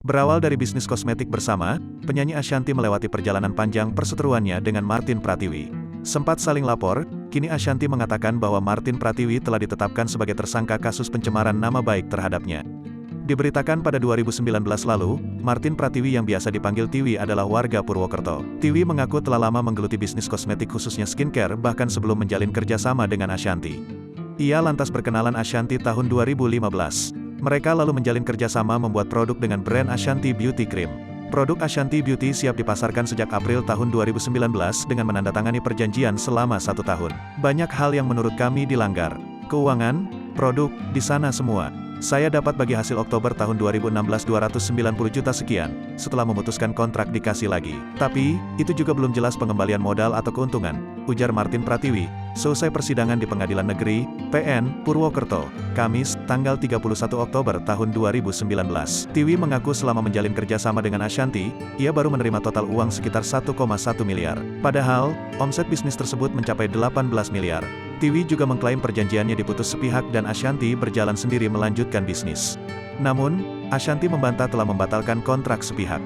Berawal dari bisnis kosmetik bersama, penyanyi Ashanty melewati perjalanan panjang perseteruannya dengan Martin Pratiwi. Sempat saling lapor, kini Ashanty mengatakan bahwa Martin Pratiwi telah ditetapkan sebagai tersangka kasus pencemaran nama baik terhadapnya. Diberitakan pada 2019 lalu, Martin Pratiwi yang biasa dipanggil Tiwi adalah warga Purwokerto. Tiwi mengaku telah lama menggeluti bisnis kosmetik khususnya skincare bahkan sebelum menjalin kerjasama dengan Ashanty. Ia lantas berkenalan Ashanty tahun 2015. Mereka lalu menjalin kerjasama membuat produk dengan brand Ashanty Beauty Cream. Produk Ashanty Beauty siap dipasarkan sejak April tahun 2019 dengan menandatangani perjanjian selama 1 tahun. Banyak hal yang menurut kami dilanggar. Keuangan, produk, di sana semua. Saya dapat bagi hasil Oktober tahun 2016 290 juta sekian, setelah memutuskan kontrak dikasih lagi. Tapi, itu juga belum jelas pengembalian modal atau keuntungan, ujar Martin Pratiwi, selesai persidangan di Pengadilan Negeri, PN, Purwokerto, Kamis, tanggal 31 Oktober tahun 2019. Tiwi mengaku selama menjalin kerjasama dengan Ashanty, ia baru menerima total uang sekitar 1,1 miliar. Padahal, omset bisnis tersebut mencapai 18 miliar. Tiwi juga mengklaim perjanjiannya diputus sepihak dan Ashanty berjalan sendiri melanjutkan bisnis. Namun, Ashanty membantah telah membatalkan kontrak sepihak.